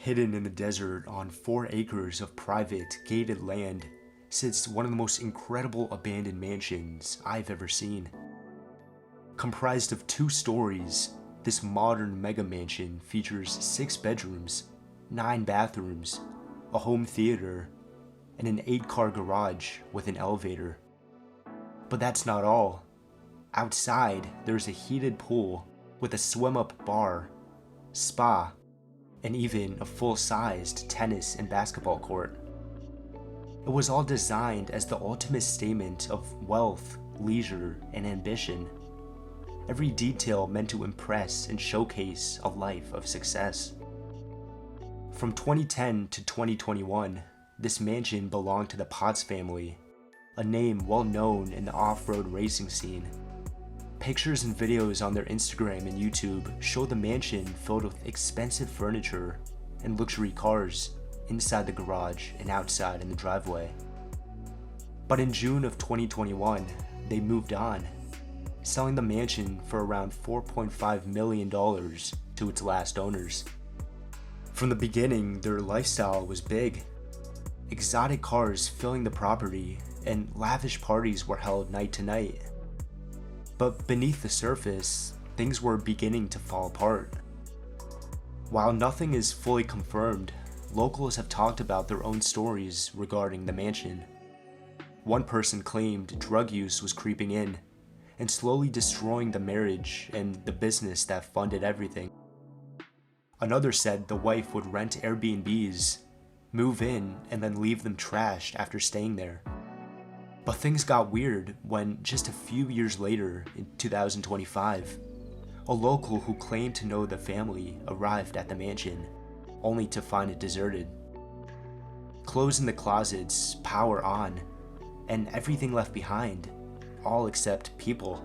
Hidden in the desert on 4 acres of private, gated land sits one of the most incredible abandoned mansions I've ever seen. Comprised of 2 stories, this modern mega mansion features 6 bedrooms, 9 bathrooms, a home theater, and an 8-car garage with an elevator. But that's not all. Outside, there's a heated pool with a swim-up bar, spa, and even a full-sized tennis and basketball court. It was all designed as the ultimate statement of wealth, leisure, and ambition. Every detail meant to impress and showcase a life of success. From 2010 to 2021, this mansion belonged to the Potts family, a name well known in the off-road racing scene. Pictures and videos on their Instagram and YouTube show the mansion filled with expensive furniture and luxury cars inside the garage and outside in the driveway. But in June of 2021, they moved on, selling the mansion for around $4.5 million to its last owners. From the beginning, their lifestyle was big. Exotic cars filling the property and lavish parties were held night to night. But beneath the surface, things were beginning to fall apart. While nothing is fully confirmed, locals have talked about their own stories regarding the mansion. One person claimed drug use was creeping in and slowly destroying the marriage and the business that funded everything. Another said the wife would rent Airbnbs, move in, and then leave them trashed after staying there. But things got weird when, just a few years later, in 2025, a local who claimed to know the family arrived at the mansion, only to find it deserted. Clothes in the closets, power on, and everything left behind, all except people.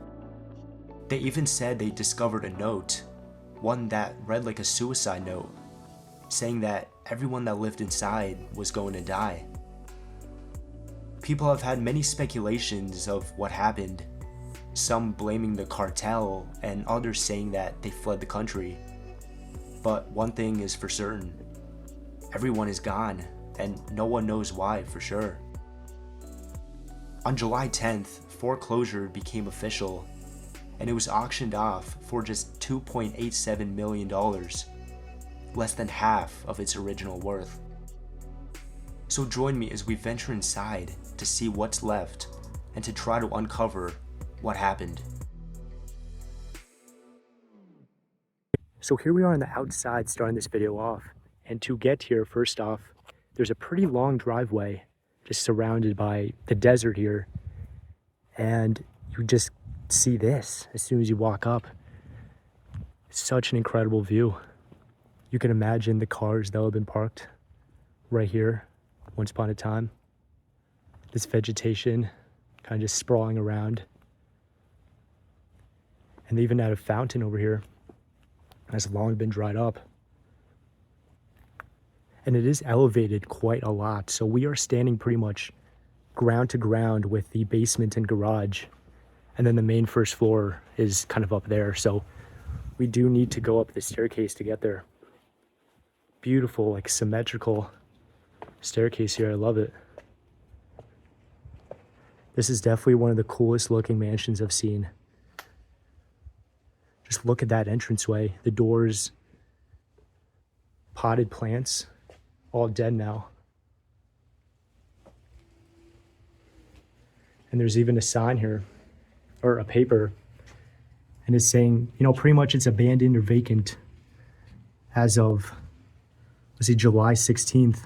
They even said they discovered a note, one that read like a suicide note, saying that everyone that lived inside was going to die. People have had many speculations of what happened, some blaming the cartel and others saying that they fled the country. But one thing is for certain, everyone is gone and no one knows why for sure. On July 10th, foreclosure became official and it was auctioned off for just $2.87 million, less than half of its original worth. So join me as we venture inside to see what's left and to try to uncover what happened. So here we are on the outside starting this video off, and to get here, first off, there's a pretty long driveway just surrounded by the desert here, and you just see this as soon as you walk up. Such an incredible view. You can imagine the cars that have been parked right here once upon a time. This vegetation kind of just sprawling around. And they even had a fountain over here that's long been dried up. And it is elevated quite a lot. So we are standing pretty much ground to ground with the basement and garage. And then the main first floor is kind of up there. So we do need to go up the staircase to get there. Beautiful, like symmetrical staircase here. I love it. This is definitely one of the coolest looking mansions I've seen. Just look at that entranceway. The doors, potted plants, all dead now. And there's even a sign here, or a paper, and it's saying, you know, pretty much it's abandoned or vacant as of, let's see, July 16th.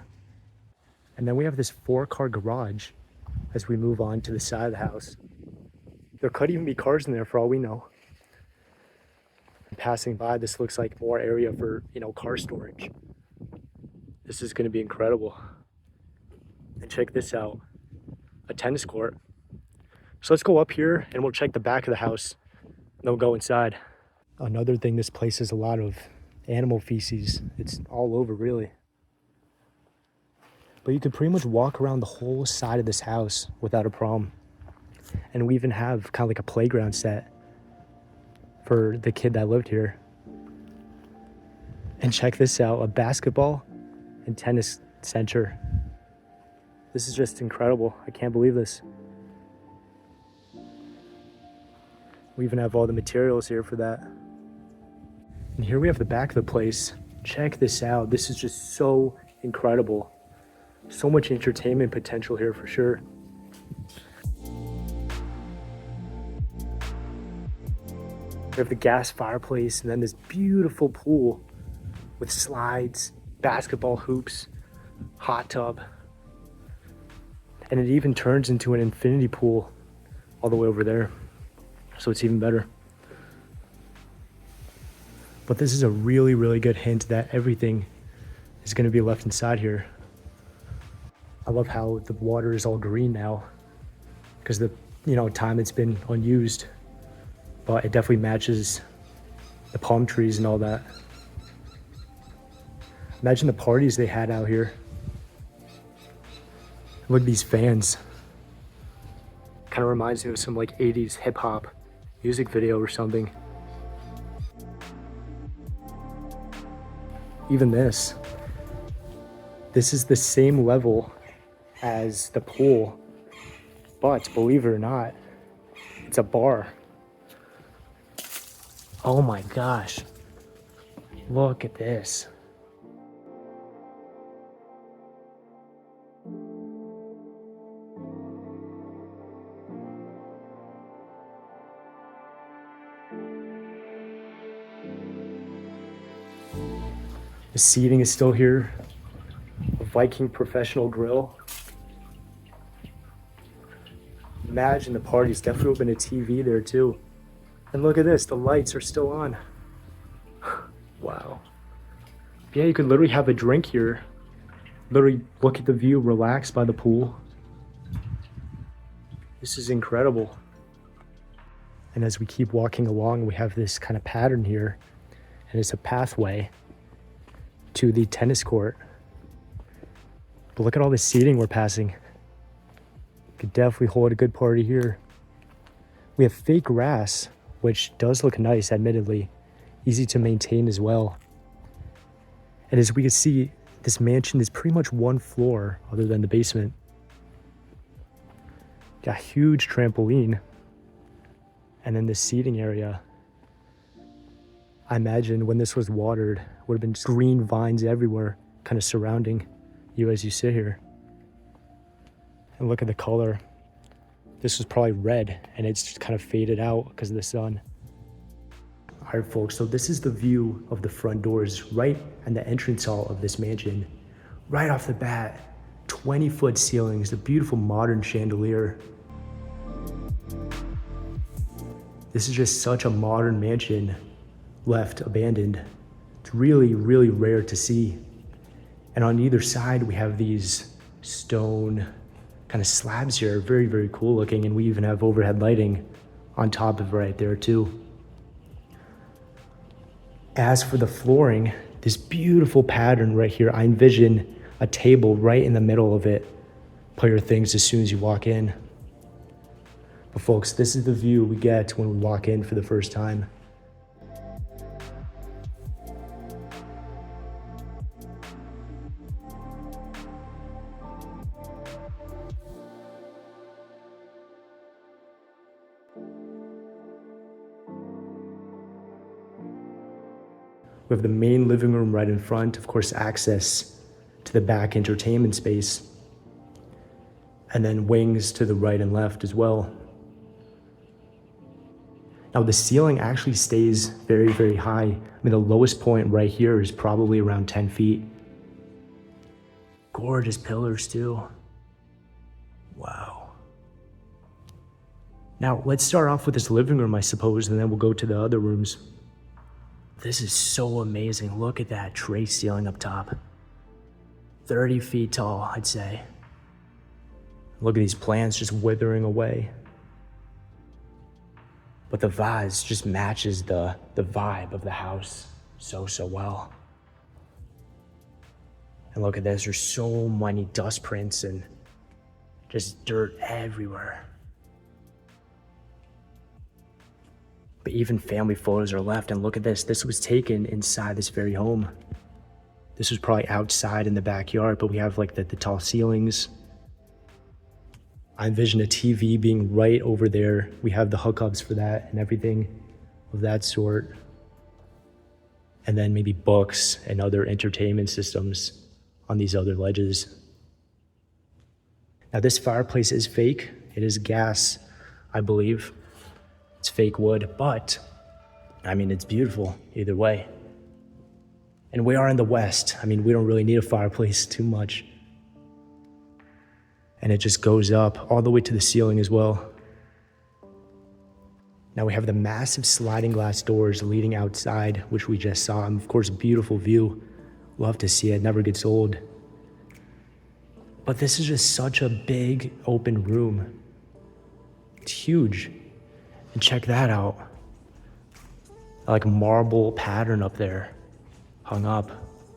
And then we have this 4-car garage as we move on to the side of the house. There could even be cars in there for all we know. Passing by, this looks like more area for, you know, car storage. This is going to be incredible. And check this out, a tennis court. So let's go up here and we'll check the back of the house. Then we'll go inside. Another thing, this place has a lot of animal feces. It's all over really. But you could pretty much walk around the whole side of this house without a problem. And we even have kind of like a playground set for the kid that lived here. And check this out, a basketball and tennis center. This is just incredible. I can't believe this. We even have all the materials here for that. And here we have the back of the place. Check this out. This is just so incredible. So much entertainment potential here for sure. We have the gas fireplace and then this beautiful pool with slides, basketball hoops, hot tub. And it even turns into an infinity pool all the way over there. So it's even better. But this is a really, really good hint that everything is going to be left inside here. I love how the water is all green now because the time it's been unused, but it definitely matches the palm trees and all that. Imagine the parties they had out here. Look at these fans. Kind of reminds me of some like 80s hip hop music video or something. Even this is the same level as the pool, but believe it or not, it's a bar. Oh my gosh, look at this. The seating is still here. A Viking professional grill. Imagine the parties. Definitely would have been a TV there too. And look at this, the lights are still on. Wow. Yeah, you could literally have a drink here. Literally look at the view, relax by the pool. This is incredible. And as we keep walking along, we have this kind of pattern here. And it's a pathway to the tennis court. But look at all the seating we're passing. Could definitely hold a good party here. We have fake grass, which does look nice, admittedly. Easy to maintain as well. And as we can see, this mansion is pretty much one floor other than the basement. Got a huge trampoline. And then the seating area. I imagine when this was watered, would have been green vines everywhere, kind of surrounding you as you sit here. And look at the color. This was probably red, and it's just kind of faded out because of the sun. All right, folks, so this is the view of the front doors right in the entrance hall of this mansion. Right off the bat, 20-foot ceilings, the beautiful modern chandelier. This is just such a modern mansion left abandoned. It's really, really rare to see. And on either side, we have these stone kind of slabs here, very, very cool looking. And we even have overhead lighting on top of right there too. As for the flooring, this beautiful pattern right here, I envision a table right in the middle of it. Put your things as soon as you walk in. But folks, this is the view we get when we walk in for the first time. We have the main living room right in front, of course, access to the back entertainment space, and then wings to the right and left as well. Now the ceiling actually stays very, very high. I mean, the lowest point right here is probably around 10 feet. Gorgeous pillars too. Wow. Now let's start off with this living room, I suppose, and then we'll go to the other rooms. This is so amazing. Look at that tray ceiling up top. 30 feet tall, I'd say. Look at these plants just withering away. But the vase just matches the vibe of the house so well. And look at this, there's so many dust prints and just dirt everywhere. But even family photos are left, and look at this. This was taken inside this very home. This was probably outside in the backyard, but we have like the tall ceilings. I envision a TV being right over there. We have the hookups for that and everything of that sort. And then maybe books and other entertainment systems on these other ledges. Now this fireplace is fake. It is gas, I believe. It's fake wood, but I mean, it's beautiful either way. And we are in the West. I mean, we don't really need a fireplace too much. And it just goes up all the way to the ceiling as well. Now we have the massive sliding glass doors leading outside, which we just saw. And of course, a beautiful view. Love to see it, never gets old. But this is just such a big open room. It's huge. And check that out. Like marble pattern up there, hung up,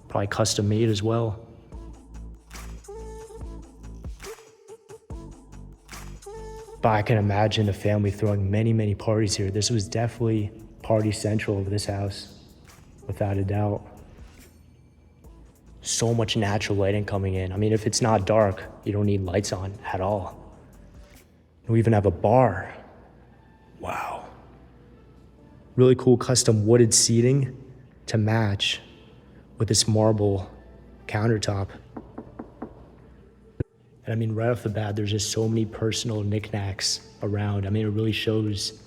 probably custom made as well. But I can imagine the family throwing many, many parties here. This was definitely party central of this house, without a doubt. So much natural lighting coming in. I mean, if it's not dark, you don't need lights on at all. We even have a bar. Wow. Really cool custom wooded seating to match with this marble countertop. And I mean, right off the bat, there's just so many personal knickknacks around. I mean, it really shows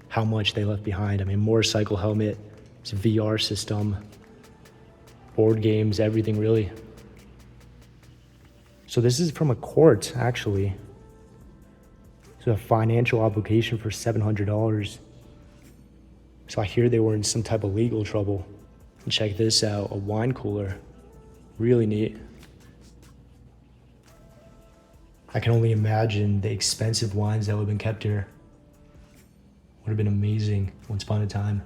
how much they left behind. I mean, motorcycle helmet, it's a VR system, board games, everything really. So this is from a court, actually. So a financial obligation for $700. So I hear they were in some type of legal trouble. And check this out, a wine cooler. Really neat. I can only imagine the expensive wines that would have been kept here. Would have been amazing once upon a time.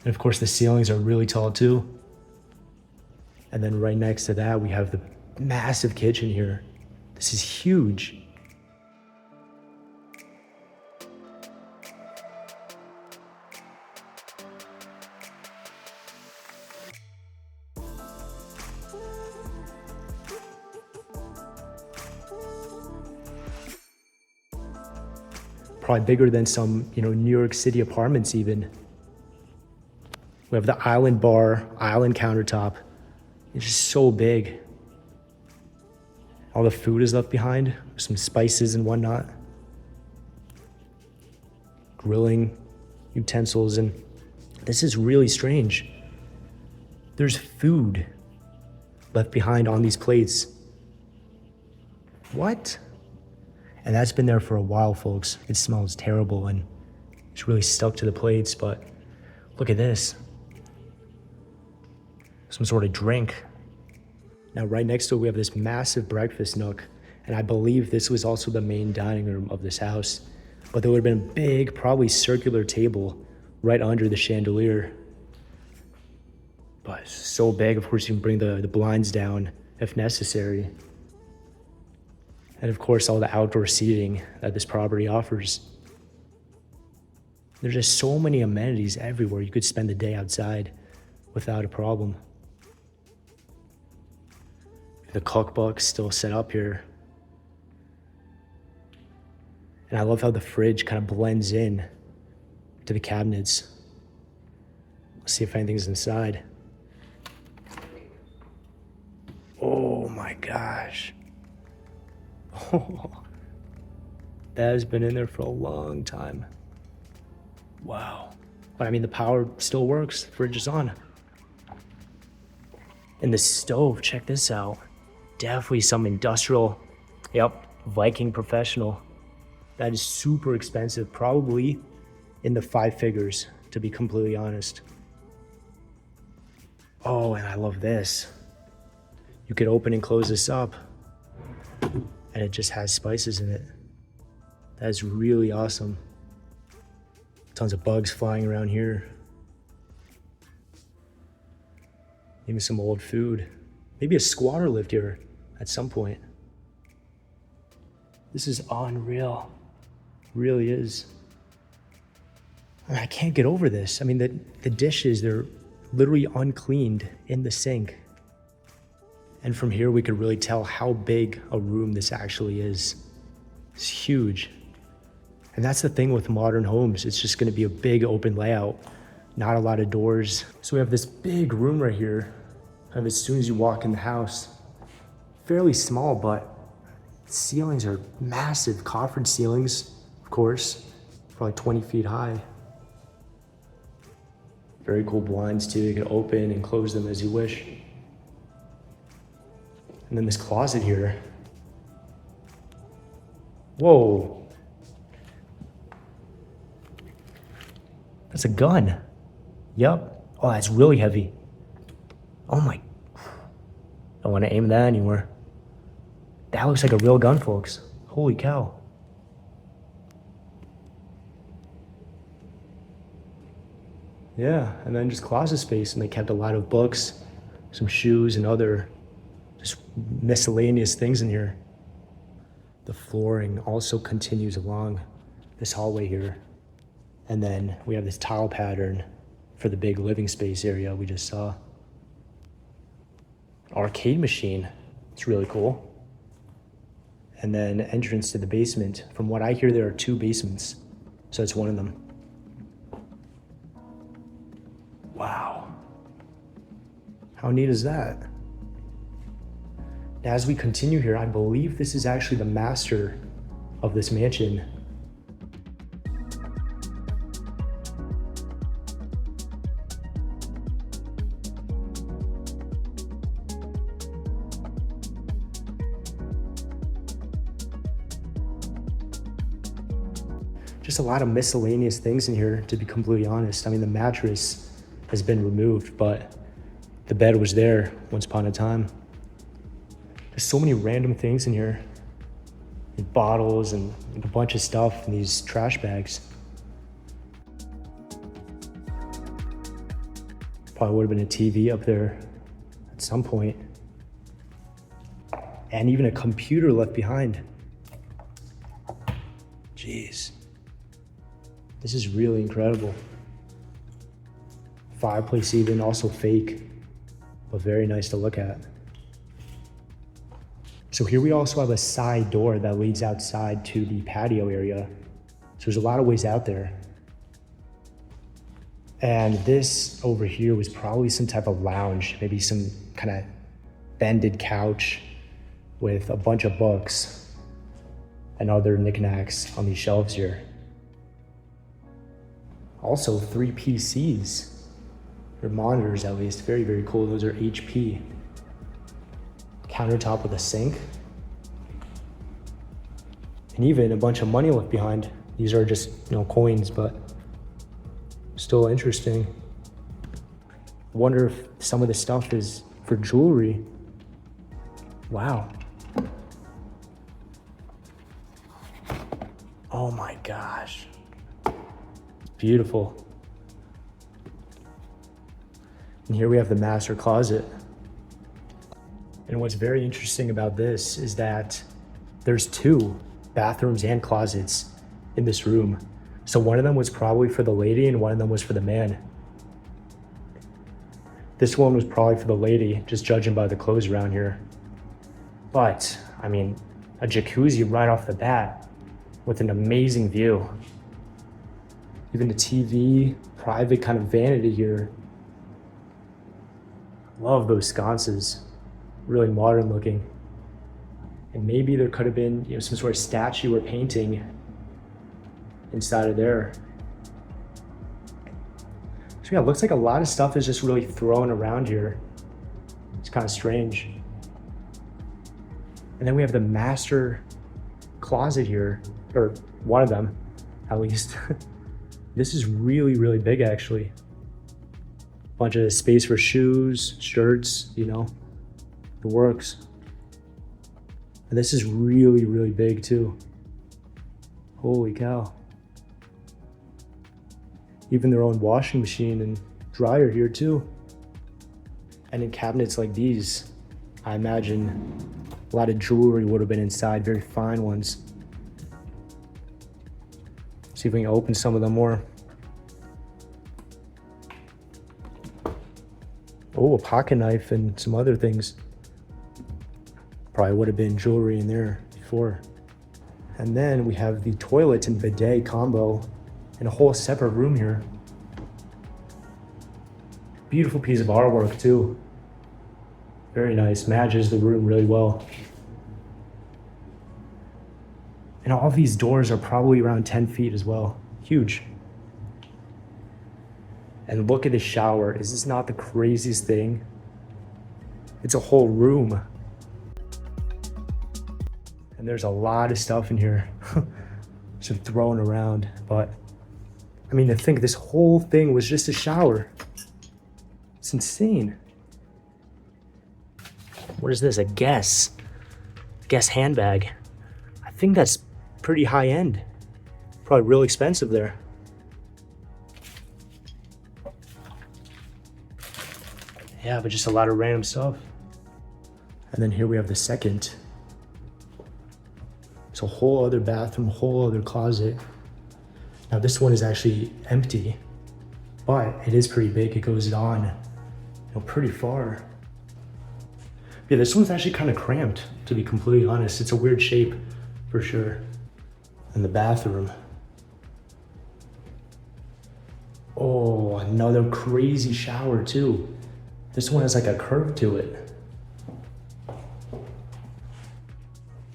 And of course the ceilings are really tall too. And then right next to that, we have the massive kitchen here. This is huge. Probably bigger than some, New York City apartments even. We have the island bar, island countertop. It's just so big. All the food is left behind, some spices and whatnot. Grilling utensils, and this is really strange. There's food left behind on these plates. What? And that's been there for a while, folks. It smells terrible and it's really stuck to the plates, but look at this. Some sort of drink. Now right next to it, we have this massive breakfast nook, and I believe this was also the main dining room of this house. But there would have been a big, probably circular table right under the chandelier. But it's so big, of course you can bring the blinds down if necessary. And of course, all the outdoor seating that this property offers. There's just so many amenities everywhere. You could spend the day outside without a problem. The cookbook's still set up here. And I love how the fridge kind of blends in to the cabinets. Let's see if anything's inside. Oh my gosh. Oh, that has been in there for a long time. Wow. But I mean, the power still works. The fridge is on. And the stove, check this out. Definitely some industrial, Viking professional. That is super expensive, probably in the 5 figures, to be completely honest. Oh, and I love this. You could open and close this up, and it just has spices in it. That's really awesome. Tons of bugs flying around here. Maybe some old food. Maybe a squatter lived here at some point. This is unreal. Really is. I can't get over this. I mean, the dishes, they're literally uncleaned in the sink. And from here, we could really tell how big a room this actually is. It's huge. And that's the thing with modern homes. It's just gonna be a big open layout, not a lot of doors. So we have this big room right here, kind of as soon as you walk in the house. Fairly small, but ceilings are massive. Coffered ceilings, of course, probably 20 feet high. Very cool blinds too. You can open and close them as you wish. And then this closet here. Whoa. That's a gun. Yup. Oh, that's really heavy. Oh my. Don't want to aim that anywhere. That looks like a real gun, folks. Holy cow. Yeah, and then just closet space, and they kept a lot of books, some shoes, and other just miscellaneous things in here. The flooring also continues along this hallway here. And then we have this tile pattern for the big living space area we just saw. Arcade machine, it's really cool. And then entrance to the basement. From what I hear, there are 2 basements, so it's one of them. Wow. How neat is that? As we continue here, I believe this is actually the master of this mansion. Just a lot of miscellaneous things in here, to be completely honest. I mean, the mattress has been removed, but the bed was there once upon a time. There's so many random things in here. And bottles and a bunch of stuff in these trash bags. Probably would have been a TV up there at some point. And even a computer left behind. Jeez. This is really incredible. Fireplace even, also fake, but very nice to look at. So here we also have a side door that leads outside to the patio area. So there's a lot of ways out there. And this over here was probably some type of lounge, maybe some kind of bended couch with a bunch of books and other knickknacks on these shelves here. Also 3 PCs, or monitors at least, very, very cool. Those are HP. Countertop with a sink. And even a bunch of money left behind. These are just, coins, but still interesting. Wonder if some of the stuff is for jewelry. Wow. Oh my gosh. Beautiful. And here we have the master closet. And what's very interesting about this is that there's 2 bathrooms and closets in this room. So one of them was probably for the lady and one of them was for the man. This one was probably for the lady, just judging by the clothes around here. But, I mean, a jacuzzi right off the bat with an amazing view. Even a TV, private kind of vanity here. Love those sconces, really modern looking. And maybe there could have been, some sort of statue or painting inside of there. So yeah, it looks like a lot of stuff is just really thrown around here. It's kind of strange. And then we have the master closet here, or one of them, at least. This is really, really big, actually. Bunch of space for shoes, shirts, the works. And this is really, really big too. Holy cow. Even their own washing machine and dryer here too. And in cabinets like these, I imagine a lot of jewelry would have been inside, very fine ones. See if we can open some of them more. Oh, a pocket knife and some other things. Probably would have been jewelry in there before. And then we have the toilet and bidet combo in a whole separate room here. Beautiful piece of artwork too. Very nice, matches the room really well. And all of these doors are probably around 10 feet as well. Huge. And look at the shower. Is this not the craziest thing? It's a whole room. And there's a lot of stuff in here. Sort of thrown around. But, I mean, to think this whole thing was just a shower. It's insane. What is this? A Guess handbag. I think that's pretty high end. Probably real expensive there. Yeah, but just a lot of random stuff. And then here we have the second. It's a whole other bathroom, whole other closet. Now this one is actually empty, but it is pretty big. It goes on, pretty far. Yeah, this one's actually kind of cramped, to be completely honest. It's a weird shape, for sure. And the bathroom. Oh, another crazy shower too. This one has like a curve to it.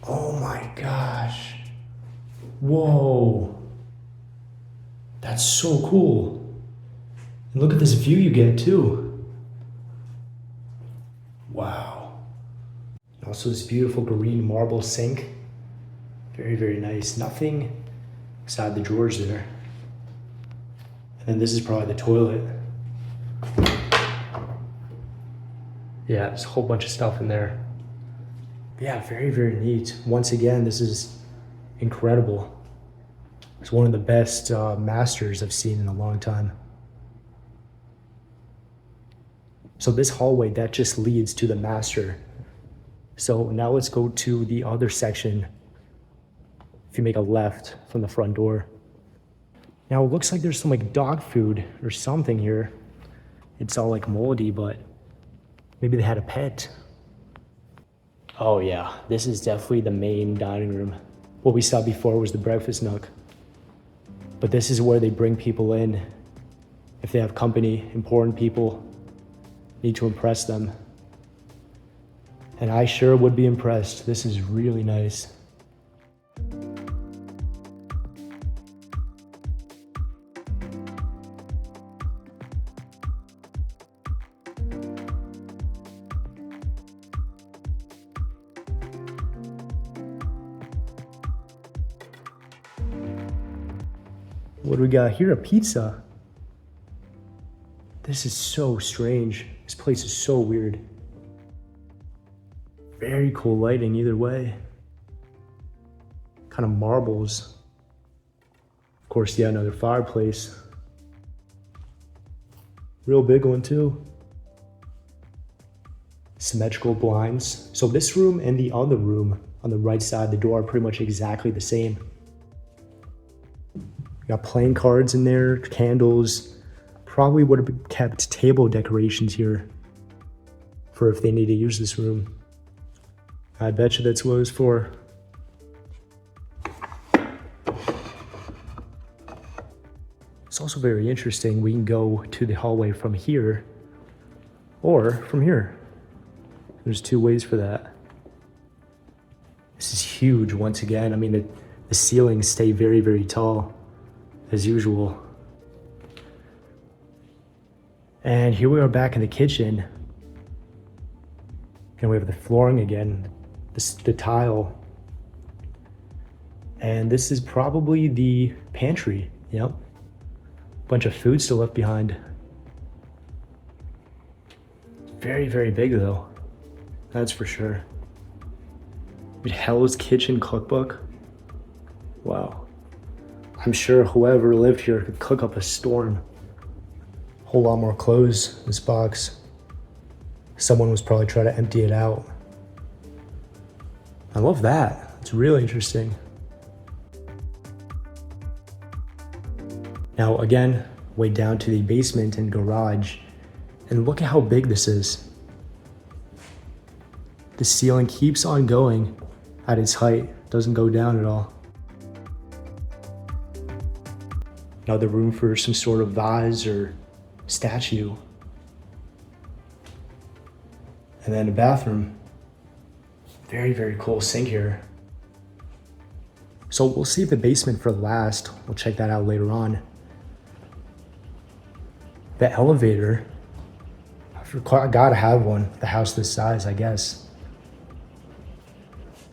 Oh my gosh. Whoa. That's so cool. And look at this view you get too. Wow. Also this beautiful green marble sink. Very, very nice. Nothing inside the drawers there. And then this is probably the toilet. Yeah, there's a whole bunch of stuff in there. Yeah, very, very neat. Once again, this is incredible. It's one of the best masters I've seen in a long time. So this hallway, that just leads to the master. So now let's go to the other section. If you make a left from the front door. Now it looks like there's some like dog food or something here. It's all like moldy, but maybe they had a pet. Oh yeah, this is definitely the main dining room. What we saw before was the breakfast nook. But this is where they bring people in. If they have company, important people, need to impress them. And I sure would be impressed. This is really nice. What do we got here? A pizza. This is so strange. This place is so weird. Very cool lighting either way. Kind of marbles. Of course, yeah, another fireplace. Real big one too. Symmetrical blinds. So this room and the other room on the right side of the door are pretty much exactly the same. We got playing cards in there, candles. Probably would have kept table decorations here for if they need to use this room. I bet you that's what it was for. It's also very interesting. We can go to the hallway from here or from here. There's two ways for that. This is huge once again. I mean, the ceilings stay very, very tall as usual. And here we are back in the kitchen. And we have the flooring again, the tile. And this is probably the pantry, yep. Bunch of food still left behind. Very, very big though, that's for sure. Hell's Kitchen cookbook. Wow. I'm sure whoever lived here could cook up a storm. Whole lot more clothes in this box. Someone was probably trying to empty it out. I love that. It's really interesting. Now again, way down to the basement and garage. And look at how big this is. The ceiling keeps on going at its height, doesn't go down at all. Another room for some sort of vase or statue. And then a bathroom. Very, very cool sink here. So we'll save the basement for last. We'll check that out later on. The elevator, I gotta have one. The house this size, I guess.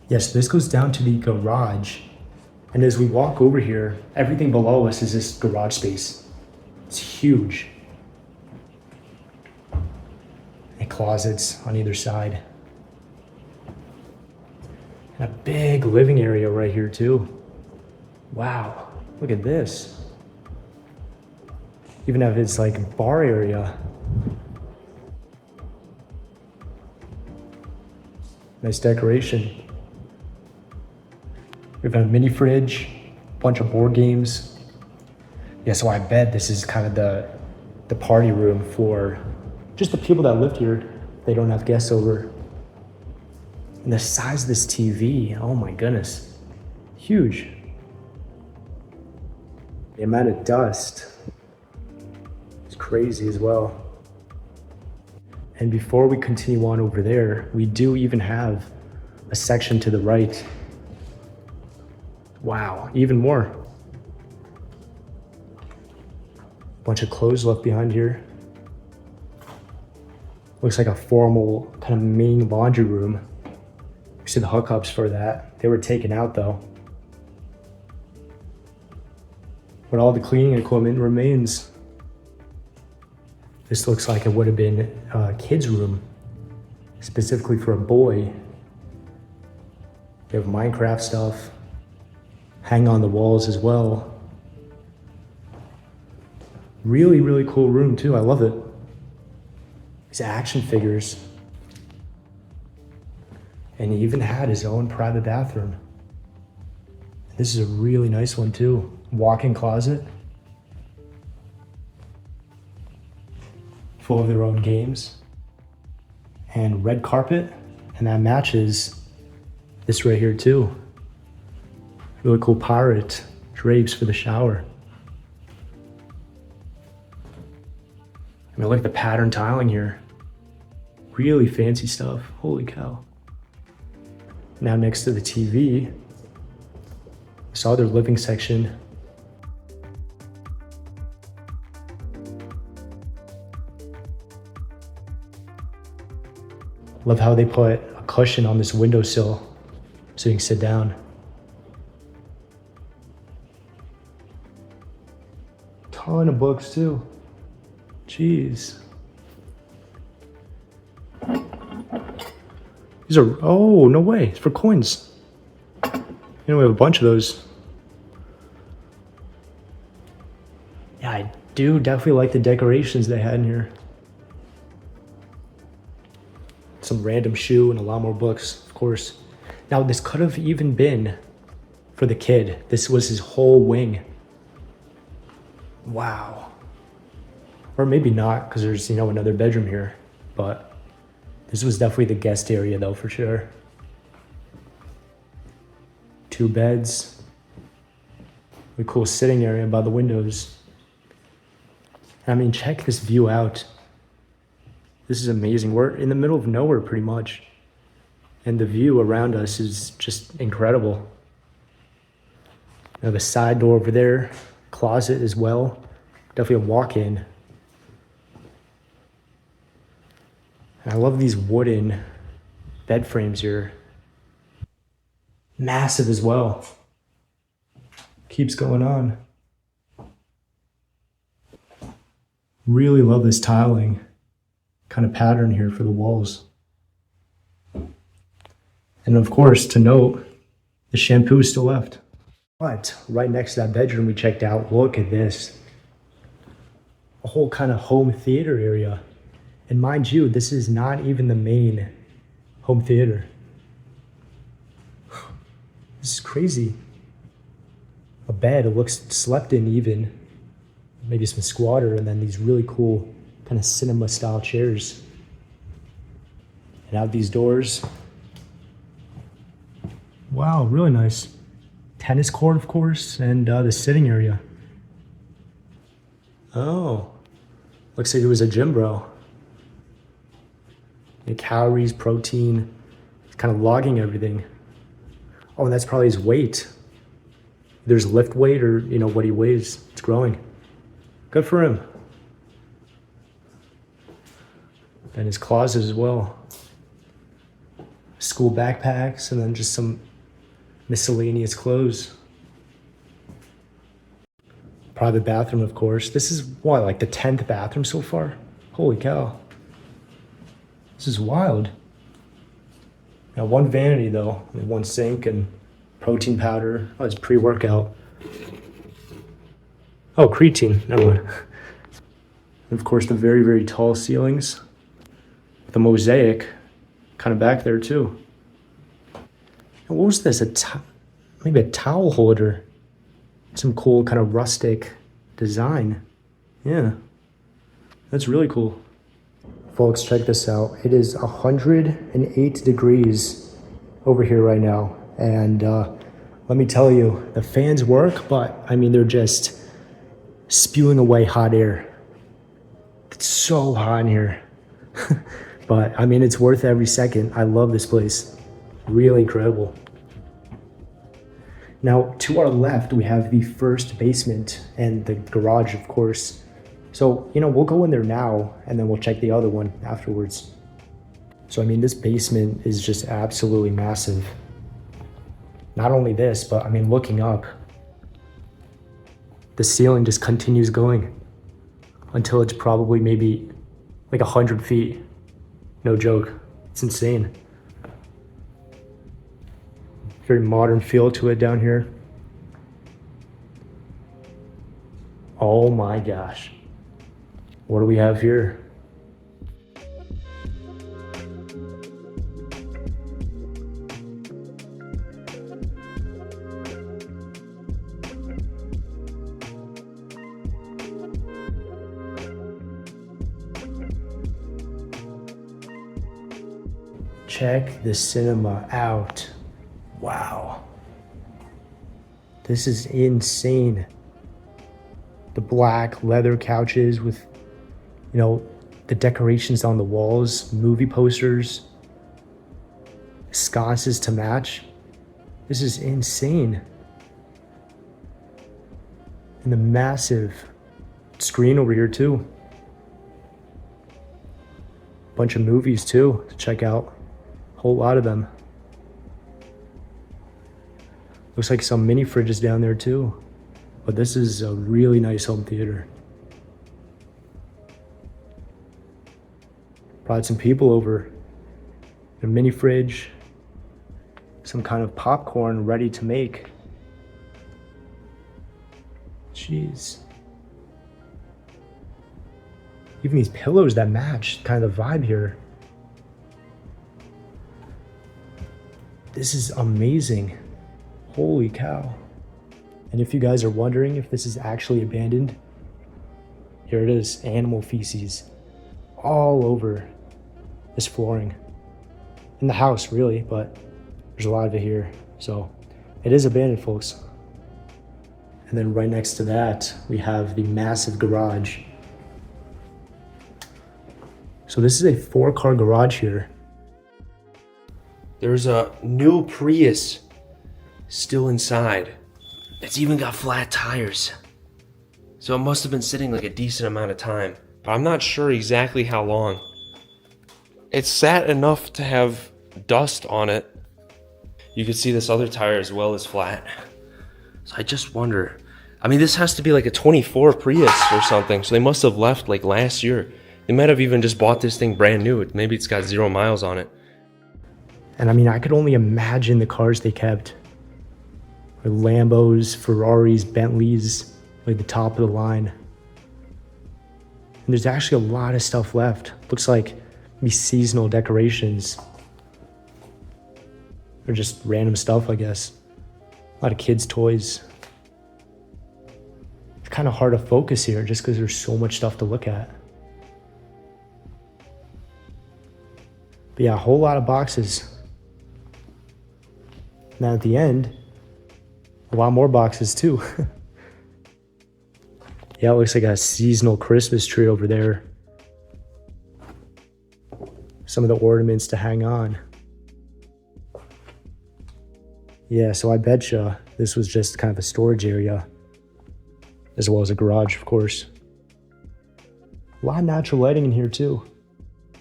Yes, this goes down to the garage. And as we walk over here, everything below us is this garage space. It's huge. And closets on either side. And a big living area right here too. Wow, look at this. Even have its like bar area. Nice decoration. We've got a mini fridge, bunch of board games. Yeah, so I bet this is kind of the party room for just the people that live here. They don't have guests over. And the size of this TV, oh my goodness, huge. The amount of dust is crazy as well. And before we continue on over there, we do even have a section to the right. Wow, even more. Bunch of clothes left behind here. Looks like a formal kind of main laundry room. You see the hookups for that. They were taken out though. But all the cleaning equipment remains. This looks like it would have been a kid's room, specifically for a boy. They have Minecraft stuff. Hang on the walls as well. Really, really cool room too. I love it. These action figures. And he even had his own private bathroom. This is a really nice one too. Walk-in closet. Full of their own games. And red carpet. And that matches this right here too. Really cool pirate drapes for the shower. I mean, look at the pattern tiling here. Really fancy stuff. Holy cow. Now next to the TV, I saw their living section. Love how they put a cushion on this windowsill so you can sit down. Ton of books too. Jeez. These are, oh, no way. It's for coins. You know, we have a bunch of those. Yeah, I do definitely like the decorations they had in here. Some random shoe and a lot more books, of course. Now, this could have even been for the kid. This was his whole wing. Wow. Or maybe not, because there's, you know, another bedroom here. But this was definitely the guest area though, for sure. 2 beds. Really cool sitting area by the windows. I mean, check this view out. This is amazing. We're in the middle of nowhere pretty much. And the view around us is just incredible. Now the side door over there, closet as well. Definitely a walk-in. I love these wooden bed frames here. Massive as well. Keeps going on. Really love this tiling kind of pattern here for the walls. And of course, to note, the shampoo is still left. But right next to that bedroom we checked out, look at this. A whole kind of home theater area. And mind you, this is not even the main home theater. This is crazy. A bed, it looks slept in even. Maybe some squatter, and then these really cool kind of cinema style chairs. And out these doors, Wow, really nice. Tennis court, of course, and the sitting area. Oh, looks like it was a gym bro. And calories, protein, kind of logging everything. Oh, and that's probably his weight. There's lift weight or, what he weighs. It's growing. Good for him. And his closet as well. School backpacks and then just some miscellaneous clothes. Private bathroom, of course. This is what, like the 10th bathroom so far? Holy cow. This is wild. Now, one vanity though, and one sink and protein powder. Oh, it's pre-workout. Oh, creatine, never mind. And of course, the very, very tall ceilings. The mosaic kind of back there too. And what was this? Maybe a towel holder. Some cool kind of rustic design. Yeah, that's really cool. Folks, check this out. It is 108 degrees over here right now. And let me tell you, the fans work, but I mean, they're just spewing away hot air. It's so hot in here. But I mean, it's worth every second. I love this place. Really incredible. Now, to our left, we have the first basement and the garage, of course. So, we'll go in there now and then we'll check the other one afterwards. So, I mean, this basement is just absolutely massive. Not only this, but I mean, looking up, the ceiling just continues going until it's probably maybe like 100 feet. No joke. It's insane. Very modern feel to it down here. Oh my gosh. What do we have here? Check the cinema out. Wow. This is insane. The black leather couches with, the decorations on the walls, movie posters, sconces to match. This is insane. And the massive screen over here too. Bunch of movies too to check out. Whole lot of them. Looks like some mini fridges down there too. But this is a really nice home theater. Brought some people over. A mini fridge. Some kind of popcorn ready to make. Jeez. Even these pillows that match kind of the vibe here. This is amazing. Holy cow. And if you guys are wondering if this is actually abandoned, here it is, animal feces all over this flooring. In the house, really, but there's a lot of it here. So it is abandoned, folks. And then right next to that, we have the massive garage. So this is a 4-car garage here. There's a new Prius still inside. It's even got flat tires. So it must have been sitting like a decent amount of time, but I'm not sure exactly how long. It's sat enough to have dust on it. You can see this other tire as well as flat. So I just wonder, I mean, this has to be like a 24 Prius or something. So they must have left like last year. They might have even just bought this thing brand new. Maybe it's got 0 miles on it. And I mean, I could only imagine the cars they kept. Like Lambos, Ferraris, Bentleys, like the top of the line. And there's actually a lot of stuff left. Looks like maybe seasonal decorations. Or just random stuff, I guess. A lot of kids' toys. It's kind of hard to focus here just because there's so much stuff to look at. But yeah, a whole lot of boxes. Now at the end, a lot more boxes too. Yeah, it looks like a seasonal Christmas tree over there. Some of the ornaments to hang on. Yeah, so I betcha this was just kind of a storage area, as well as a garage, of course. A lot of natural lighting in here too. I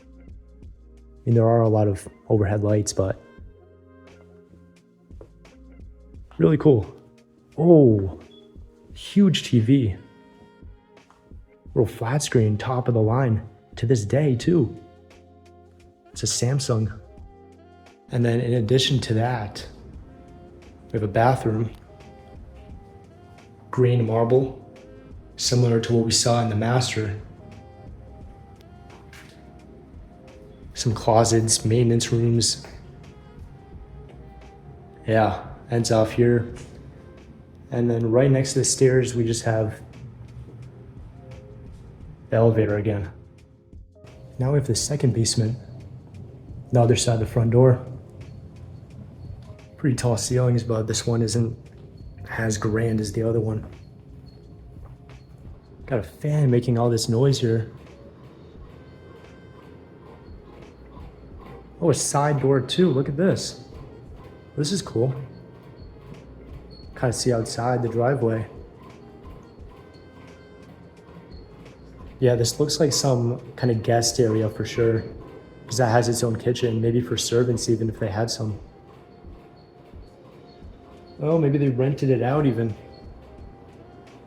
mean, there are a lot of overhead lights, but really cool. Oh, huge TV. Real flat screen, top of the line to this day too. It's a Samsung. And then in addition to that, we have a bathroom. Green marble, similar to what we saw in the master. Some closets, maintenance rooms. Yeah, ends off here. And then right next to the stairs, we just have the elevator again. Now we have the second basement, the other side of the front door. Pretty tall ceilings, but this one isn't as grand as the other one. Got a fan making all this noise here. Oh, a side door too, look at this. This is cool. Kind of see outside the driveway. Yeah, this looks like some kind of guest area for sure, because that has its own kitchen, maybe for servants even if they had some. Oh, maybe they rented it out even.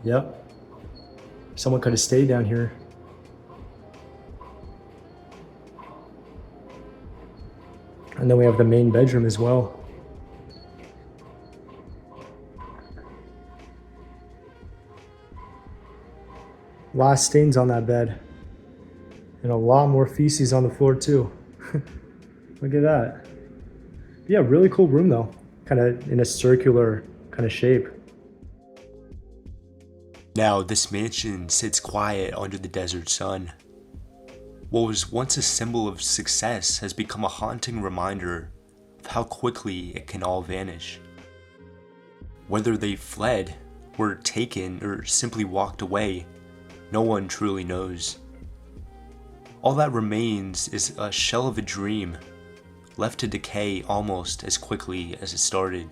Yep. Someone could have stayed down here. And then we have the main bedroom as well. A lot of stains on that bed. And a lot more feces on the floor too. Look at that. Yeah, really cool room though. Kind of in a circular kind of shape. Now, this mansion sits quiet under the desert sun. What was once a symbol of success has become a haunting reminder of how quickly it can all vanish. Whether they fled, were taken, or simply walked away, no one truly knows. All that remains is a shell of a dream, left to decay almost as quickly as it started.